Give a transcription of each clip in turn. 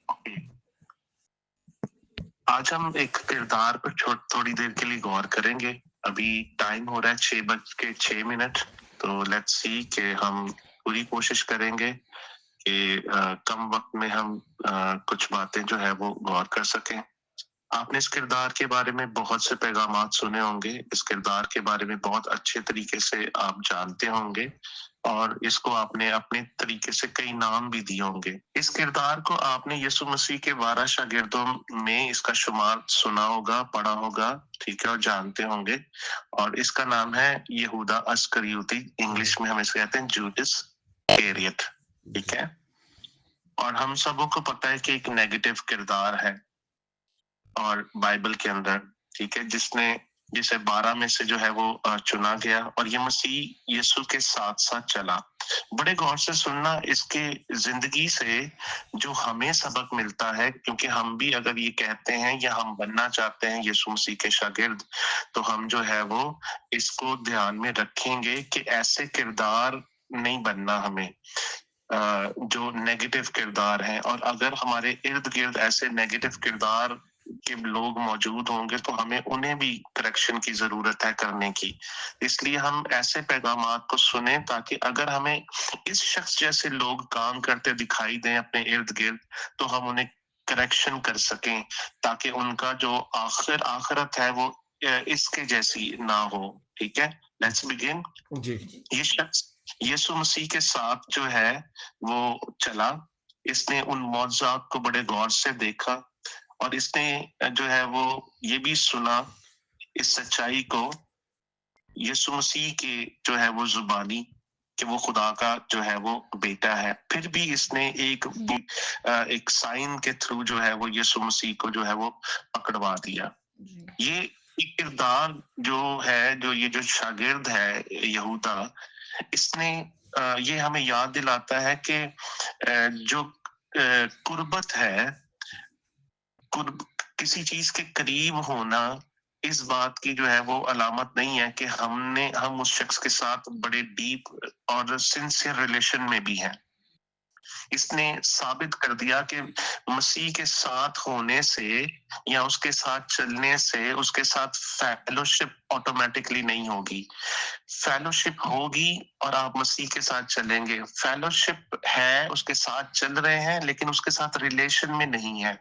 Okay, آج ہم ایک کردار پر تھوڑی دیر کے لیے غور کریں گے. ابھی ٹائم ہو رہا ہے 6:06. تو لیٹس سی کہ ہم پوری کوشش کریں گے کہ کم وقت میں ہم کچھ باتیں جو ہے وہ غور کر سکیں. آپ نے اس کردار کے بارے میں بہت سے پیغامات سنے ہوں گے. اس کردار کے بارے میں بہت اچھے طریقے سے آپ جانتے ہوں گے اور اس کو آپ نے اپنے طریقے سے کئی نام بھی دیے ہوں گے. اس کردار کو آپ نے یسوع مسیح کے 12 شاگردوں میں اس کا شمار سنا ہوگا، پڑھا ہوگا، ٹھیک ہے، اور جانتے ہوں گے. اور اس کا نام ہے یہودا اسکریوتی. انگلش میں ہم اسے کہتے ہیں جوڈس اسکریوت، ٹھیک ہے. اور ہم سبوں کو پتہ ہے کہ ایک نیگیٹو کردار ہے اور بائبل کے اندر، ٹھیک ہے، جسے 12 میں سے جو ہے وہ چنا گیا اور یہ مسیح یسوع کے ساتھ ساتھ چلا. بڑے غور سے سننا اس کے زندگی سے جو ہمیں سبق ملتا ہے، کیونکہ ہم بھی اگر یہ کہتے ہیں یا ہم بننا چاہتے ہیں یسوع مسیح کے شاگرد، تو ہم جو ہے وہ اس کو دھیان میں رکھیں گے کہ ایسے کردار نہیں بننا ہمیں جو نیگیٹو کردار ہیں. اور اگر ہمارے ارد گرد ایسے نیگیٹو کردار کے لوگ موجود ہوں گے تو ہمیں انہیں بھی کریکشن کی ضرورت ہے کرنے کی. اس لیے ہم ایسے پیغامات کو سنیں تاکہ اگر ہمیں اس شخص جیسے لوگ کام کرتے دکھائی دیں اپنے ارد گرد تو ہم انہیں کریکشن کر سکیں، تاکہ ان کا جو آخرت ہے وہ اس کے جیسی نہ ہو. ٹھیک ہے، لیٹس بگن. جی یہ شخص یسوع مسیح کے ساتھ جو ہے وہ چلا. اس نے ان معجزات کو بڑے غور سے دیکھا اور اس نے جو ہے وہ یہ بھی سنا اس سچائی کو یسوع مسیح کے جو ہے وہ زبانی کہ وہ خدا کا جو ہے وہ بیٹا ہے. پھر بھی اس نے ایک سائن کے تھرو جو ہے وہ یسوع مسیح کو جو ہے وہ پکڑوا دیا. یہ ایک کردار جو ہے، جو یہ جو شاگرد ہے یہودا، اس نے یہ ہمیں یاد دلاتا ہے کہ جو قربت ہے، کسی چیز کے قریب ہونا، اس بات کی جو ہے وہ علامت نہیں ہے کہ ہم اس شخص کے ساتھ بڑے ڈیپ اور سنسیئر ریلیشن میں بھی ہیں. اس نے ثابت کر دیا کہ مسیح کے ساتھ ہونے سے یا اس کے ساتھ چلنے سے اس کے ساتھ فیلوشپ آٹومیٹکلی نہیں ہوگی. فیلوشپ ہوگی اور آپ مسیح کے ساتھ چلیں گے. فیلوشپ ہے، اس کے ساتھ چل رہے ہیں لیکن اس کے ساتھ ریلیشن میں نہیں ہے.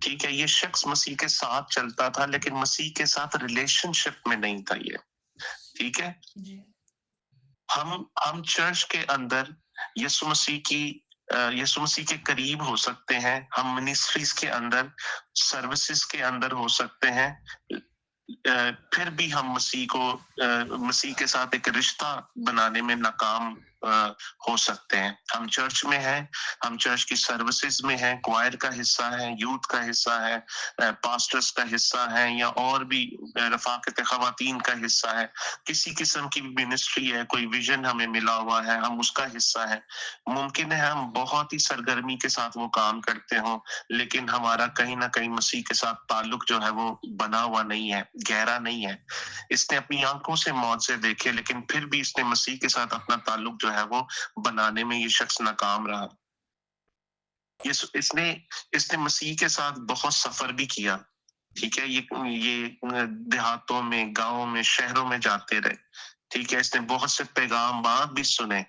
ٹھیک ہے، یہ شخص مسیح کے ساتھ چلتا تھا لیکن مسیح کے ساتھ ریلیشن شپ میں نہیں تھا. یہ ٹھیک ہے. ہم چرچ کے اندر یسوع مسیح کے قریب ہو سکتے ہیں. ہم منسٹریز کے اندر، سروسز کے اندر ہو سکتے ہیں، پھر بھی ہم مسیح کے ساتھ ایک رشتہ بنانے میں ناکام ہو سکتے ہیں. ہم چرچ میں ہیں، ہم چرچ کی سروسز میں ہیں، کوائر کا حصہ ہے، یوتھ کا حصہ ہے، پاسٹرز کا حصہ ہے، یا اور بھی رفاقت خواتین کا حصہ ہے. کسی قسم کی منسٹری ہے، کوئی ویژن ہمیں ملا ہوا ہے، ہم اس کا حصہ ہے. ممکن ہے ہم بہت ہی سرگرمی کے ساتھ وہ کام کرتے ہوں لیکن ہمارا کہیں نہ کہیں مسیح کے ساتھ تعلق جو ہے وہ بنا ہوا نہیں ہے، گہرا نہیں ہے. اس نے اپنی آنکھوں سے معجزے دیکھے لیکن پھر بھی اس نے مسیح کے ساتھ اپنا تعلق جو ہے وہ بنانے میں یہ شخص ناکام رہا. اس نے مسیح کے ساتھ بہت سفر بھی کیا. ٹھیک ہے، یہ دیہاتوں میں، گاؤں میں، شہروں میں جاتے رہے. ٹھیک ہے، اس نے بہت سے پیغامات بھی سنے.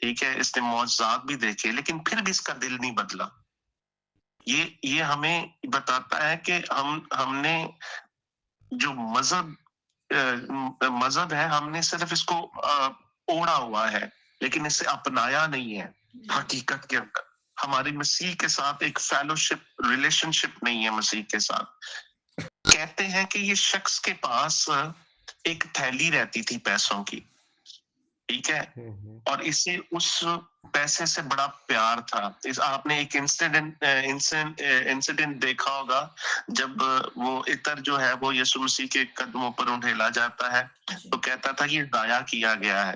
ٹھیک ہے، اس نے معجزات بھی دیکھے لیکن پھر بھی اس کا دل نہیں بدلا. یہ ہمیں بتاتا ہے کہ ہم نے جو مذہب ہے، ہم نے صرف اس کو اوڑھا ہوا ہے لیکن اسے اپنایا نہیں ہے. حقیقت کے اندر ہماری مسیح کے ساتھ ایک فیلوشپ، ریلیشن شپ نہیں ہے مسیح کے ساتھ. کہتے ہیں کہ یہ شخص کے پاس ایک تھیلی رہتی تھی پیسوں کی. ٹھیک ہے، اور اسے اس پیسے سے بڑا پیار تھا. آپ نے ایک انسیڈنٹ دیکھا ہوگا جب وہ عطر جو ہے وہ یسوع مسیح کے قدموں پر انڈھیلا جاتا ہے تو کہتا تھا یہ ضائع کیا گیا ہے.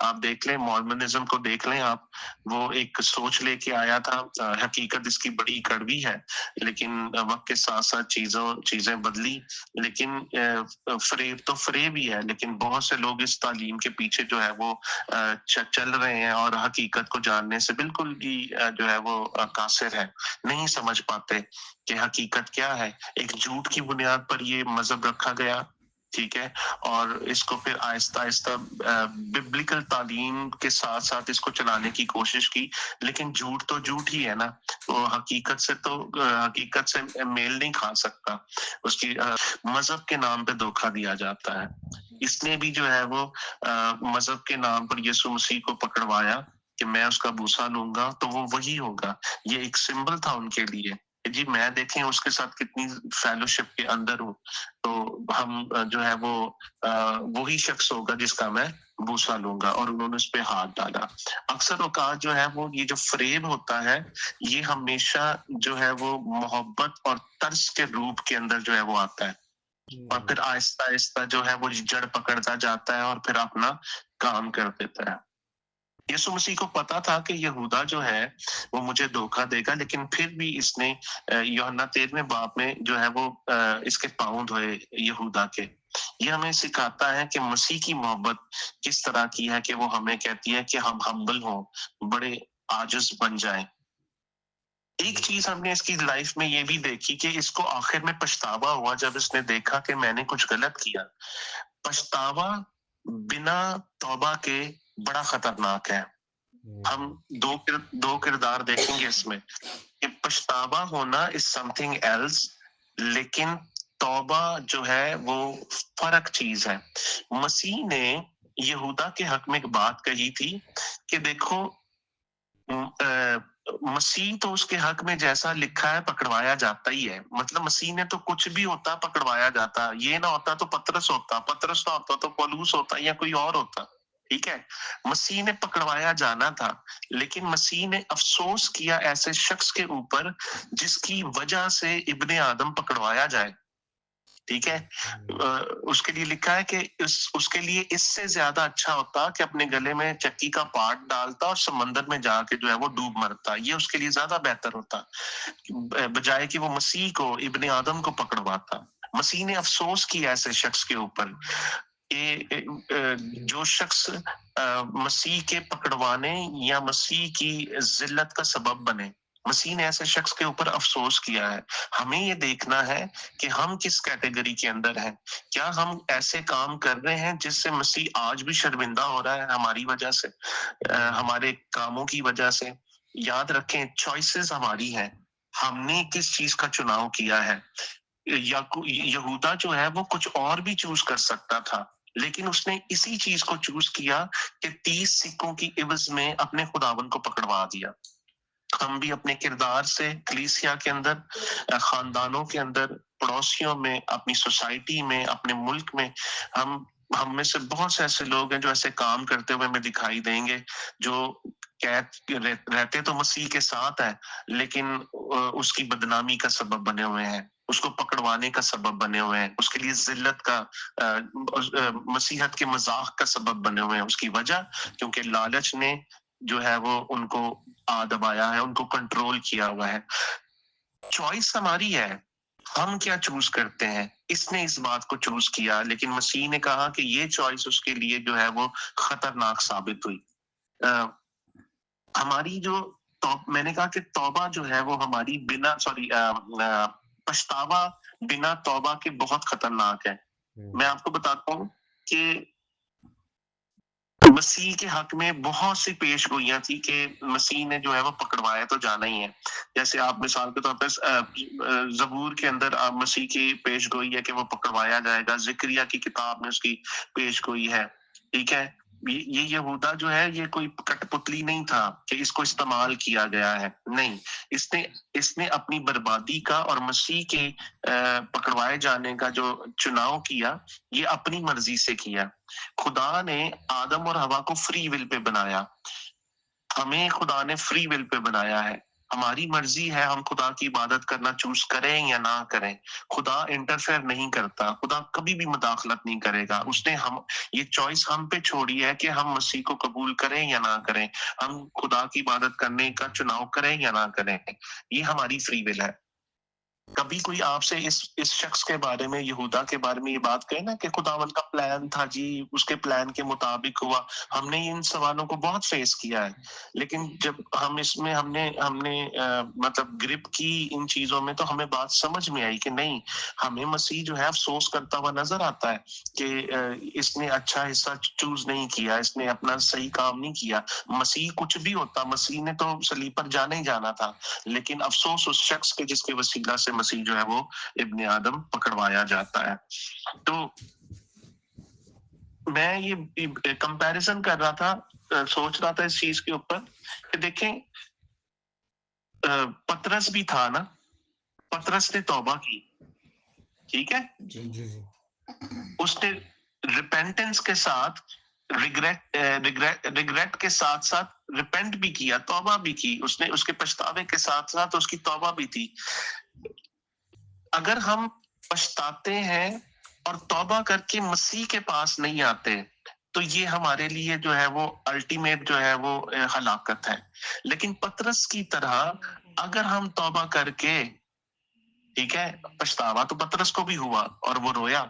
آپ دیکھ لیں مارمنزم کو دیکھ لیں آپ، وہ ایک سوچ لے کے آیا تھا، حقیقت اس کی بڑی کڑوی ہے، لیکن وقت کے ساتھ ساتھ چیزیں بدلی، لیکن فریب تو فریب ہی ہے، لیکن بہت سے لوگ اس تعلیم کے پیچھے جو ہے وہ چل رہے ہیں اور حقیقت کو جاننے سے بالکل بھی جو ہے وہ قاصر ہے، نہیں سمجھ پاتے کہ حقیقت کیا ہے۔ ایک جھوٹ کی بنیاد پر یہ مذہب رکھا گیا، ٹھیک ہے، اور اس کو پھر آہستہ آہستہ ببلیکل تعلیم کے ساتھ ساتھ اس کو چلانے کی کوشش کی، لیکن جھوٹ تو جھوٹ ہی ہے نا، وہ حقیقت سے میل نہیں کھا سکتا، اس کی مذہب کے نام پہ دھوکہ دیا جاتا ہے۔ اس نے بھی جو ہے وہ مذہب کے نام پر یسوع مسیح کو پکڑوایا کہ میں اس کا بوسہ لوں گا تو وہ وہی ہوگا، یہ ایک سمبل تھا ان کے لیے، جی میں دیکھیں اس کے ساتھ کتنی فیلوشپ کے اندر ہوں، تو ہم جو ہے وہ وہی شخص ہوگا جس کا میں بوسہ لوں گا، اور انہوں نے اس پہ ہاتھ ڈالا۔ اکثر اوقات جو ہے وہ یہ جو فریب ہوتا ہے، یہ ہمیشہ جو ہے وہ محبت اور ترس کے روپ کے اندر جو ہے وہ آتا ہے، اور پھر آہستہ آہستہ جو ہے وہ جڑ پکڑتا جاتا ہے اور پھر اپنا کام کر دیتا ہے۔ یسوع مسیح کو پتا تھا کہ یہودا جو ہے وہ مجھے دھوکہ دے گا، لیکن پھر بھی اس نے یوحنا 13 باب میں جو ہے وہ اس کے پاؤں دھوئے یہودا کے۔ یہ ہمیں سکھاتا ہے کہ مسیح کی محبت کس طرح کی ہے، کہ وہ ہمیں کہتی ہے کہ ہم ہمبل ہوں، بڑے عاجز بن جائیں۔ ایک چیز ہم نے اس کی لائف میں یہ بھی دیکھی کہ اس کو آخر میں پچھتاوا ہوا جب اس نے دیکھا کہ میں نے کچھ غلط کیا۔ پچھتاوا بنا توبہ کے بڑا خطرناک ہے۔ ہم دو کردار دیکھیں گے اس میں کہ پچھتاوا ہونا از سم تھنگ ایلس، لیکن توبہ جو ہے وہ فرق چیز ہے۔ مسیح نے یہودا کے حق میں ایک بات کہی تھی کہ دیکھو مسیح تو اس کے حق میں جیسا لکھا ہے پکڑوایا جاتا ہی ہے، مطلب مسیح نے تو کچھ بھی ہوتا پکڑوایا جاتا، یہ نہ ہوتا تو پترس ہوتا، پترس نہ ہوتا تو پولوس ہوتا یا کوئی اور ہوتا، ٹھیک ہے۔ مسیح نے پکڑوایا جانا تھا، لیکن مسیح نے افسوس کیا ایسے شخص کے اوپر جس کی وجہ سے ابن آدم پکڑوایا جائے، ٹھیک ہے۔ اس کے لیے لکھا ہے کہ اس کے لیے اس سے زیادہ اچھا ہوتا کہ اپنے گلے میں چکی کا پاٹ ڈالتا اور سمندر میں جا کے جو ہے وہ ڈوب مرتا، یہ اس کے لیے زیادہ بہتر ہوتا بجائے کہ وہ مسیح کو ابن آدم کو پکڑواتا۔ مسیح نے افسوس کیا ایسے شخص کے اوپر کہ جو شخص مسیح کے پکڑوانے یا مسیح کی ذلت کا سبب بنے، مسیح نے ایسے شخص کے اوپر افسوس کیا ہے۔ ہمیں یہ دیکھنا ہے کہ ہم کس کیٹیگری کے اندر ہیں، کیا ہم ایسے کام کر رہے ہیں جس سے مسیح آج بھی شرمندہ ہو رہا ہے ہماری وجہ سے، ہمارے کاموں کی وجہ سے۔ یاد رکھیں چوائسز ہماری ہیں، ہم نے کس چیز کا چناؤ کیا ہے۔ یہودا جو ہے وہ کچھ اور بھی چوز کر سکتا تھا، لیکن اس نے اسی چیز کو چوز کیا کہ 30 سکوں کی عوض میں اپنے خداوند کو پکڑوا دیا۔ ہم بھی اپنے کردار سے کلیسیا کے اندر، خاندانوں کے اندر، پڑوسیوں میں، اپنی سوسائٹی میں، اپنے ملک میں، ہم میں سے بہت سے ایسے لوگ ہیں جو ایسے کام کرتے ہوئے ہمیں دکھائی دیں گے، جو رہتے تو مسیح کے ساتھ ہے، لیکن اس کی بدنامی کا سبب بنے ہوئے ہیں، اس کو پکڑوانے کا سبب بنے ہوئے ہیں، اس کے لیے ذلت کا، مسیحت کے مذاق کا سبب بنے ہوئے ہیں۔ اس کی وجہ کیونکہ لالچ نے جو ہے وہ ان کو دبایا ہے، ان کو کنٹرول کیا ہوا ہے۔ چوائس ہماری ہے، ہم کیا چوز کرتے ہیں۔ اس نے اس بات کو چوز کیا، لیکن مسیح نے کہا کہ یہ چوائس اس کے لیے جو ہے وہ خطرناک ثابت ہوئی۔ ہماری جو میں نے کہا کہ توبہ جو ہے وہ ہماری پچھتاوا بنا توبہ کے بہت خطرناک ہے۔ میں آپ کو بتاتا ہوں کہ مسیح کے حق میں بہت سی پیش گوئیاں تھی کہ مسیح نے جو ہے وہ پکڑوایا تو جانا ہی ہے۔ جیسے آپ مثال کے طور پر زبور کے اندر مسیح کی پیش گوئی ہے کہ وہ پکڑوایا جائے گا، زکریا کی کتاب میں اس کی پیش گوئی ہے، ٹھیک ہے۔ یہ یہودا جو ہے یہ کوئی کٹ پتلی نہیں تھا کہ اس کو استعمال کیا گیا ہے، نہیں، اس نے اپنی بربادی کا اور مسیح کے پکڑوائے جانے کا جو چناؤ کیا، یہ اپنی مرضی سے کیا۔ خدا نے آدم اور حوا کو فری ول پہ بنایا، ہمیں خدا نے فری ول پہ بنایا ہے۔ ہماری مرضی ہے ہم خدا کی عبادت کرنا چوز کریں یا نہ کریں. خدا انٹرفیئر نہیں کرتا, خدا کبھی بھی مداخلت نہیں کرے گا. اس نے یہ چوائس ہم پہ چھوڑی ہے کہ ہم مسیح کو قبول کریں یا نہ کریں, ہم خدا کی عبادت کرنے کا چناؤ کریں یا نہ کریں. یہ ہماری فری ول ہے. کبھی کوئی آپ سے اس شخص کے بارے میں, یہودا کے بارے میں یہ بات کہے نا کہ خداوند کا پلان تھا جی, اس کے پلان کے مطابق ہوا. ہم نے ان سوالوں کو بہت فیس کیا ہے, لیکن جب ہم اس میں ہم نے مطلب گرپ کی ان چیزوں میں, تو ہمیں بات سمجھ میں آئی کہ نہیں, ہمیں مسیح جو ہے افسوس کرتا ہوا نظر آتا ہے کہ اس نے اچھا حصہ چوز نہیں کیا, اس نے اپنا صحیح کام نہیں کیا. مسیح کچھ بھی ہوتا, مسیح نے تو صلیب پر جانا ہی جانا تھا, لیکن افسوس اس شخص کے جس کے وسیلہ سے مسیح جو ہے وہ ابن آدم پکڑوایا جاتا ہے. تو میں یہ کمپیریزن کر رہا تھا, سوچ رہا تھا اس چیز کے اوپر کہ دیکھیں پترس بھی تھا نا, پترس نے توبہ کی, ٹھیک ہے, اس نے ریپینٹنس کے ساتھ ریگریٹ کے ساتھ ساتھ ریپینٹ بھی کیا, توبہ بھی کی, اس نے اس کے پچھتاوے کے ساتھ ساتھ اس کی توبہ بھی تھی. اگر ہم پچھتاتے ہیں اور توبہ کر کے مسیح کے پاس نہیں آتے, تو یہ ہمارے لیے جو ہے وہ الٹیمیٹ جو ہے وہ ہلاکت ہے. لیکن پترس کی طرح اگر ہم توبہ کر کے, ٹھیک ہے, پچھتاوا تو پترس کو بھی ہوا اور وہ رویا,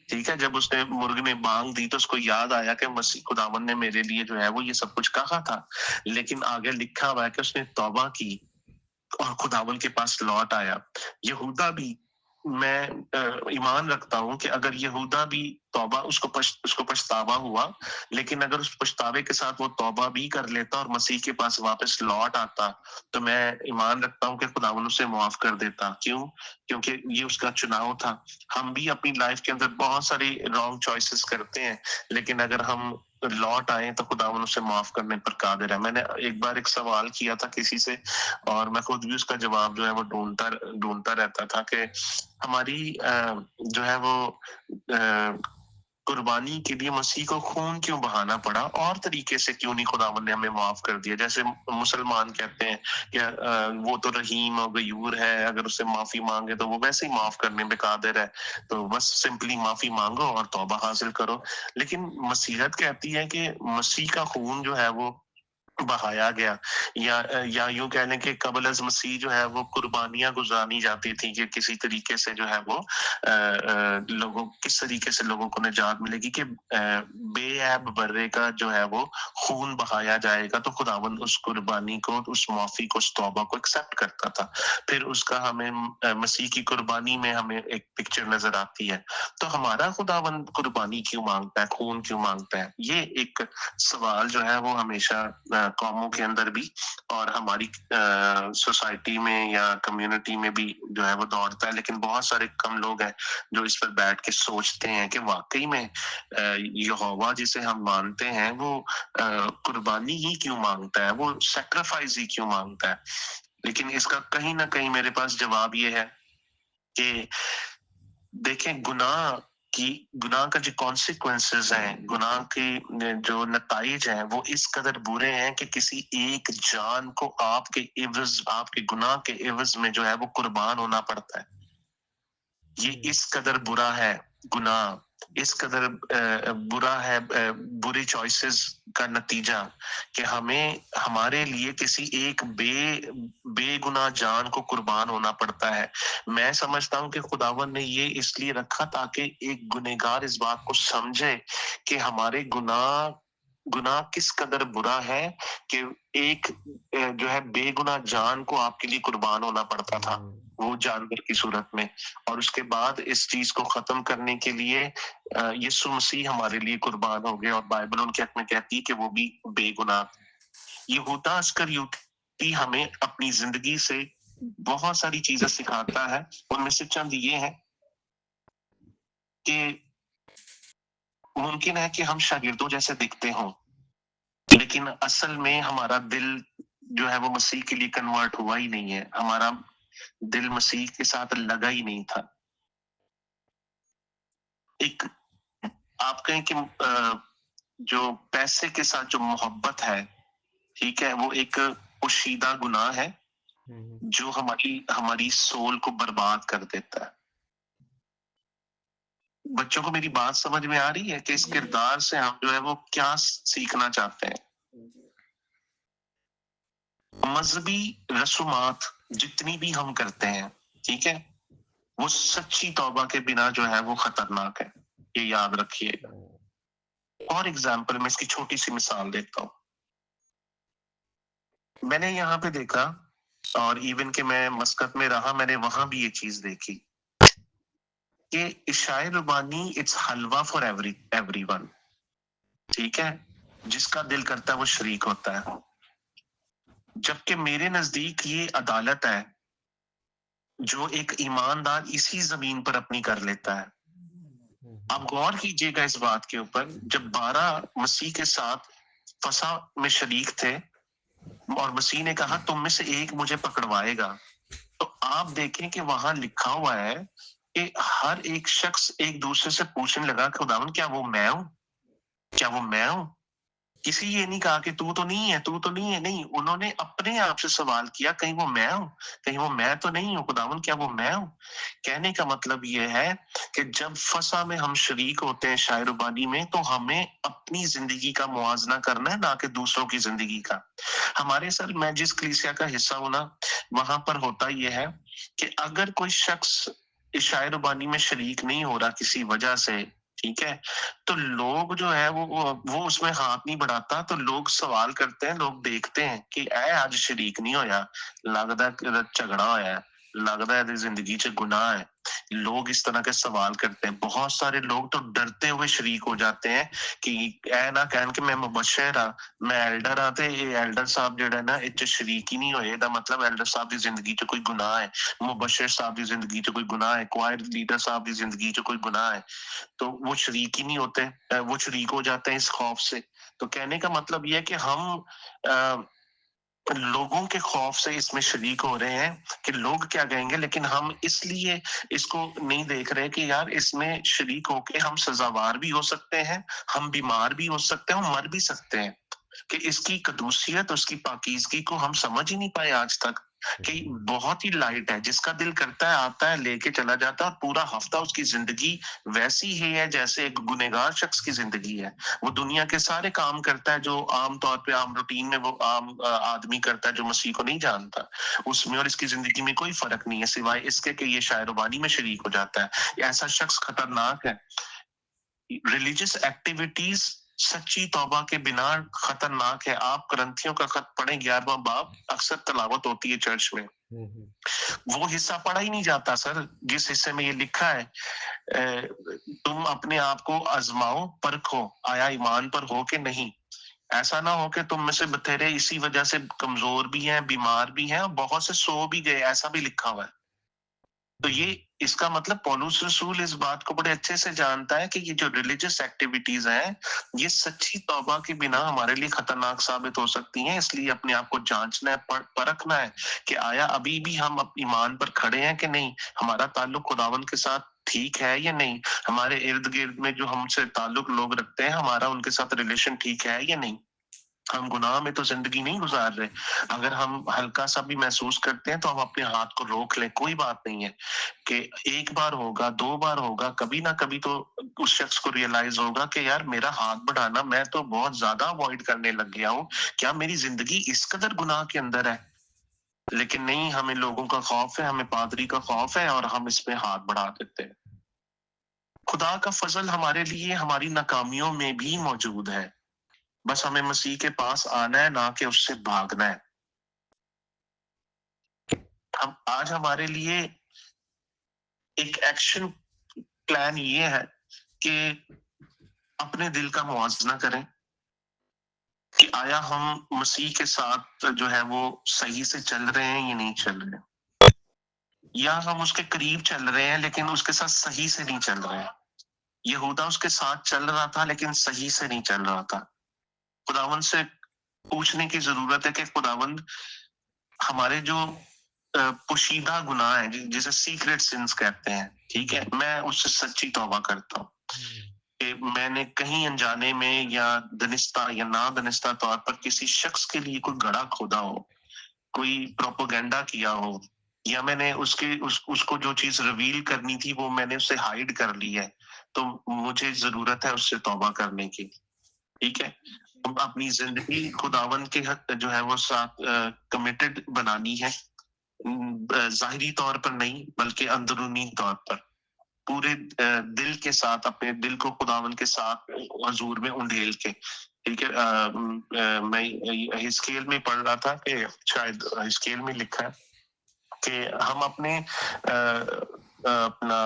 ٹھیک ہے, جب اس نے مرغ نے بانگ دی تو اس کو یاد آیا کہ مسیح خداوند نے میرے لیے جو ہے وہ یہ سب کچھ کہا تھا. لیکن آگے لکھا ہوا ہے کہ اس نے توبہ کی اور خداوند کے پاس لوٹ آیا. یہودا بھی, میں ایمان رکھتا ہوں کہ اگر یہودا بھی توبہ, اس کو پچھتاوا ہوا, لیکن اگر اس پچھتاوے کے ساتھ وہ توبہ بھی کر لیتا اور مسیح کے پاس واپس لوٹ آتا, تو میں ایمان رکھتا ہوں کہ خداوند اسے معاف کر دیتا. کیوں؟ کیونکہ یہ اس کا چناؤ تھا. ہم بھی اپنی لائف کے اندر بہت ساری رانگ چوائسز کرتے ہیں, لیکن اگر ہم لوٹ آئے تو خداوند اسے معاف کرنے پر قادر ہے. میں نے ایک بار ایک سوال کیا تھا کسی سے, اور میں خود بھی اس کا جواب جو ہے وہ ڈھونڈتا رہتا تھا کہ ہماری جو ہے وہ قربانی کے لیے مسیح کو خون کیوں بہانا پڑا, اور طریقے سے کیوں نہیں خداوند نے ہمیں معاف کر دیا. جیسے مسلمان کہتے ہیں کہ وہ تو رحیم اور غیور ہے, اگر اسے معافی مانگے تو وہ ویسے ہی معاف کرنے میں قادر ہے, تو بس سمپلی معافی مانگو اور توبہ حاصل کرو. لیکن مسیحیت کہتی ہے کہ مسیح کا خون جو ہے وہ بہایا گیا, یا یوں کہہ لیں کہ قبل از مسیح جو ہے وہ قربانیاں گزارانی جاتی تھی کہ کسی طریقے سے جو ہے وہ کس طریقے سے لوگوں کو نجات ملے گی کہ بے عیب برے کا جو ہے وہ خون بہایا جائے گا, تو خداوند اس قربانی کو, اس معافی کو, اس توبہ کو ایکسپٹ کرتا تھا. پھر اس کا ہمیں مسیح کی قربانی میں ہمیں ایک پکچر نظر آتی ہے. تو ہمارا خداوند قربانی کیوں مانگتا ہے, خون کیوں مانگتا ہے؟ یہ ایک سوال جو ہے وہ ہمیشہ قوموں کے اندر بھی اور ہماری سوسائٹی میں یا کمیونٹی میں بھی جو ہے وہ دوڑتا ہے. لیکن بہت سارے کم لوگ ہیں جو اس پر بیٹھ کے سوچتے ہیں کہ واقعی میں یہوہ جسے ہم مانتے ہیں وہ قربانی ہی کیوں مانگتا ہے, وہ سیکریفائس ہی کیوں مانگتا ہے. لیکن اس کا کہیں نہ کہیں میرے پاس جواب یہ ہے کہ دیکھیں, گناہ کا جو کانسیکوینسز ہیں, گناہ کے جو نتائج ہیں, وہ اس قدر برے ہیں کہ کسی ایک جان کو آپ کے گناہ کے عوض میں جو ہے وہ قربان ہونا پڑتا ہے. یہ اس قدر برا ہے گناہ, اس قدر برا ہے بری چوائسز کا نتیجہ کہ ہمیں ہمارے لیے کسی ایک بے گناہ جان کو قربان ہونا پڑتا ہے. میں سمجھتا ہوں کہ خداوند نے یہ اس لیے رکھا تاکہ ایک گنہگار اس بات کو سمجھے کہ ہمارے گناہ کس قدر برا ہے کہ ایک جو ہے بے گناہ جان کو آپ کے لیے قربان ہونا پڑتا تھا, وہ جانور کی صورت میں, اور اس کے بعد اس چیز کو ختم کرنے کے لیے یسوع مسیح ہمارے لیے قربان ہو گئے, اور بائبل ان کے حق میں کہتی ہے کہ وہ بھی بے گناہ. یہودا اسکریوتی ہمیں اپنی زندگی سے بہت ساری چیزیں سکھاتا ہے. ان میں سے چند یہ ہے کہ ممکن ہے کہ ہم شاگردوں جیسے دکھتے ہوں, لیکن اصل میں ہمارا دل جو ہے وہ مسیح کے لیے کنورٹ ہوا ہی نہیں ہے, ہمارا دل مسیح کے ساتھ لگا ہی نہیں تھا. ایک آپ کہیں کہ جو پیسے کے ساتھ جو محبت ہے, ٹھیک ہے, وہ ایک پوشیدہ گناہ ہے, جو ہماری سول کو برباد کر دیتا ہے. بچوں کو میری بات سمجھ میں آ رہی ہے کہ اس کردار سے ہم جو ہے وہ کیا سیکھنا چاہتے ہیں؟ مذہبی رسومات جتنی بھی ہم کرتے ہیں، ٹھیک ہے، وہ سچی توبہ کے بنا جو ہے وہ خطرناک ہے. یہ یاد رکھیے گا. اور ایگزامپل میں اس کی چھوٹی سی مثال دیتا ہوں. میں نے یہاں پہ دیکھا، اور ایون کہ میں مسقط میں رہا، میں نے وہاں بھی یہ چیز دیکھی کہ عشاء ربانی it's halwa for everyone. ٹھیک ہے، جس کا دل کرتا ہے وہ شریک ہوتا ہے. جبکہ میرے نزدیک یہ عدالت ہے جو ایک ایماندار اسی زمین پر اپنی کر لیتا ہے. آپ غور کیجئے گا اس بات کے اوپر، جب 12 مسیح کے ساتھ فسا میں شریک تھے اور مسیح نے کہا تم میں سے ایک مجھے پکڑوائے گا، تو آپ دیکھیں کہ وہاں لکھا ہوا ہے کہ ہر ایک شخص ایک دوسرے سے پوچھنے لگا کہ خداوند کیا وہ میں ہوں؟ کیا وہ میں ہوں؟ کسی یہ نہیں کہا کہ تو نہیں ہے، تو نہیں ہے. نہیں، انہوں نے اپنے آپ سے سوال کیا کہیں وہ میں ہوں؟ کہیں وہ میں تو نہیں ہوں؟ خداوند کیا وہ میں ہوں؟ کہنے کا مطلب یہ ہے کہ جب فسا میں ہم شریک ہوتے ہیں عشاء ربانی میں، تو ہمیں اپنی زندگی کا موازنہ کرنا ہے، نہ کہ دوسروں کی زندگی کا. ہمارے سر میں جس کلیسیا کا حصہ ہوں نا، وہاں پر ہوتا یہ ہے کہ اگر کوئی شخص عشاء ربانی میں شریک نہیں ہو رہا کسی وجہ سے، ٹھیک ہے، تو لوگ جو ہے وہ اس میں ہاتھ نہیں بڑھاتا، تو لوگ سوال کرتے ہیں، لوگ دیکھتے ہیں کہ اے آج شریک نہیں ہویا، لگتا ہے جھگڑا ہویا ہے، لگتا ہے زندگی چ گناہ ہے. لوگ اس طرح کے سوال کرتے ہیں. بہت سارے لوگ تو ڈرتے ہوئے شریک ہو جاتے ہیں کہ اے نہ کہن کہ میں مبشر ہاں، میں ایلڈر ہاں، تے یہ ایلڈر صاحب جڑا ہے نا اچ شریک ہی نہیں ہوئے، دا مطلب ایلڈر صاحب دی زندگی چ کوئی گناہ ہے، مبشر صاحب دی زندگی چ کوئی گناہ ہے، کوائر لیڈر صاحب دی زندگی چ کوئی گناہ ہے، تو وہ شریک ہی نہیں ہوتے. وہ شریک ہو جاتے ہیں اس خوف سے. تو کہنے کا مطلب یہ ہے کہ ہم لوگوں کے خوف سے اس میں شریک ہو رہے ہیں کہ لوگ کیا کہیں گے، لیکن ہم اس لیے اس کو نہیں دیکھ رہے کہ یار اس میں شریک ہو کے ہم سزاوار بھی ہو سکتے ہیں، ہم بیمار بھی ہو سکتے ہیں، ہم مر بھی سکتے ہیں. کہ اس کی قدوسیت، اس کی پاکیزگی کو ہم سمجھ ہی نہیں پائے آج تک، کہ بہت ہی لائٹ ہے، جس کا دل کرتا ہے آتا ہے لے کے چلا جاتا ہے، اور پورا ہفتہ اس کی زندگی ویسی ہی ہے جیسے ایک گنہگار شخص کی زندگی ہے. وہ دنیا کے سارے کام کرتا ہے جو عام طور پہ عام روٹین میں وہ عام آدمی کرتا ہے جو مسیح کو نہیں جانتا. اس میں اور اس کی زندگی میں کوئی فرق نہیں ہے سوائے اس کے کہ یہ عشاء ربانی میں شریک ہو جاتا ہے. ایسا شخص خطرناک ہے. ریلیجس ایکٹیویٹیز سچی توبہ کے بنا خطرناک ہے. آپ کرنتھیوں کا خط پڑھیں 11واں باب، اکثر تلاوت ہوتی ہے چرچ میں، وہ حصہ پڑھا ہی نہیں جاتا سر جس حصے میں یہ لکھا ہے تم اپنے آپ کو آزماؤ، پرکھو آیا ایمان پر ہو کہ نہیں. ایسا نہ ہو کہ تم میں سے بتھیرے اسی وجہ سے کمزور بھی ہیں، بیمار بھی ہیں، اور بہت سے سو بھی گئے، ایسا بھی لکھا ہوا ہے. تو یہ اس کا مطلب پولس رسول اس بات کو بڑے اچھے سے جانتا ہے کہ یہ جو ریلیجس ایکٹیویٹیز ہیں یہ سچی توبہ کے بنا ہمارے لیے خطرناک ثابت ہو سکتی ہیں. اس لیے اپنے آپ کو جانچنا ہے، پرکھنا ہے کہ آیا ابھی بھی ہم ایمان پر کھڑے ہیں کہ نہیں، ہمارا تعلق خداوند کے ساتھ ٹھیک ہے یا نہیں، ہمارے ارد گرد میں جو ہم سے تعلق لوگ رکھتے ہیں ہمارا ان کے ساتھ ریلیشن ٹھیک ہے یا نہیں. ہم گناہ میں تو زندگی نہیں گزار رہے. اگر ہم ہلکا سا بھی محسوس کرتے ہیں تو ہم اپنے ہاتھ کو روک لیں، کوئی بات نہیں ہے کہ ایک بار ہوگا، 2 بار ہوگا، کبھی نہ کبھی تو اس شخص کو ریئلائز ہوگا کہ یار میرا ہاتھ بڑھانا میں تو بہت زیادہ اوائڈ کرنے لگ گیا ہوں، کیا میری زندگی اس قدر گناہ کے اندر ہے. لیکن نہیں، ہمیں لوگوں کا خوف ہے، ہمیں پادری کا خوف ہے، اور ہم اس میں ہاتھ بڑھا دیتے ہیں. خدا کا فضل ہمارے لیے ہماری ناکامیوں میں بھی موجود ہے، بس ہمیں مسیح کے پاس آنا ہے، نہ کہ اس سے بھاگنا ہے. ہم آج ہمارے لیے ایک ایکشن پلان یہ ہے کہ اپنے دل کا موازنہ کریں کہ آیا ہم مسیح کے ساتھ جو ہے وہ صحیح سے چل رہے ہیں یا نہیں چل رہے ہیں، یا ہم اس کے قریب چل رہے ہیں لیکن اس کے ساتھ صحیح سے نہیں چل رہے ہیں. یہودا اس کے ساتھ چل رہا تھا لیکن صحیح سے نہیں چل رہا تھا. خداوند سے پوچھنے کی ضرورت ہے کہ خداوند ہمارے جو پوشیدہ گناہ ہیں جسے سیکریٹ سنس کہتے ہیں، ٹھیک ہے، میں اس سے سچی توبہ کرتا ہوں کہ میں نے کہیں انجانے میں یا دنستہ یا نہ دنستہ طور پر کسی شخص کے لیے کوئی گڑھا کھودا ہو، کوئی پروپیگنڈا کیا ہو یا میں نے اس کو جو چیز ریویل کرنی تھی وہ میں نے اسے ہائڈ کر لی ہے تو مجھے ضرورت ہے اس سے توبہ کرنے کی. ٹھیک ہے. اپنی زندگی خداوند کے حق جو ہے وہ ساتھ کمیٹڈ بنانی ہے, ظاہری طور پر نہیں بلکہ اندرونی طور پر پورے دل کے ساتھ, اپنے دل کو خداوند کے ساتھ حضور میں انڈھیل کے. ٹھیک ہے. میں ہزقیل میں پڑھ رہا تھا کہ شاید ہزقیل میں لکھا ہے کہ ہم اپنے اپنا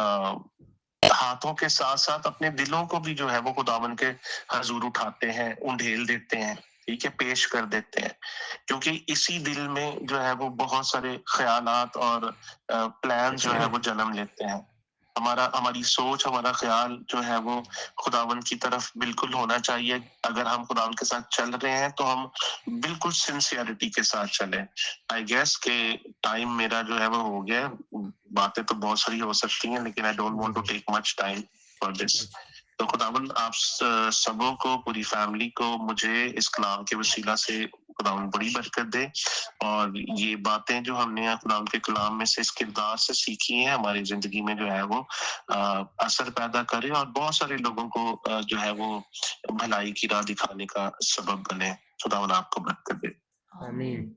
ہاتھوں کے ساتھ ساتھ اپنے دلوں کو بھی جو ہے وہ خداوند کے حضور اٹھاتے ہیں, انڈھیل دیتے ہیں. ٹھیک ہے, پیش کر دیتے ہیں, کیونکہ اسی دل میں جو ہے وہ بہت سارے خیالات اور پلان جو ہے وہ جنم لیتے ہیں. ہماری سوچ, ہمارا خیال جو ہے وہ خداوند کی طرف بالکل ہونا چاہیے. اگر ہم خداوند کے ساتھ چل رہے ہیں تو ہم بالکل سنسیئرٹی کے ساتھ چلیں. آئی گیس کہ ٹائم میرا جو ہے وہ ہو گیا. باتیں تو بہت ساری ہو سکتی ہیں لیکن I don't want to take much time for this. تو خداوند آپ سبوں کو, پوری فیملی کو, مجھے اس کلام کے وسیلہ سے خداوند بڑی برکت دے, اور یہ باتیں جو ہم نے خداوند کے کلام میں سے اس کردار سے سیکھی ہیں ہماری زندگی میں جو ہے وہ اثر پیدا کرے اور بہت سارے لوگوں کو جو ہے وہ بھلائی کی راہ دکھانے کا سبب بنے. خداوند آپ کو برکت دے. آمین.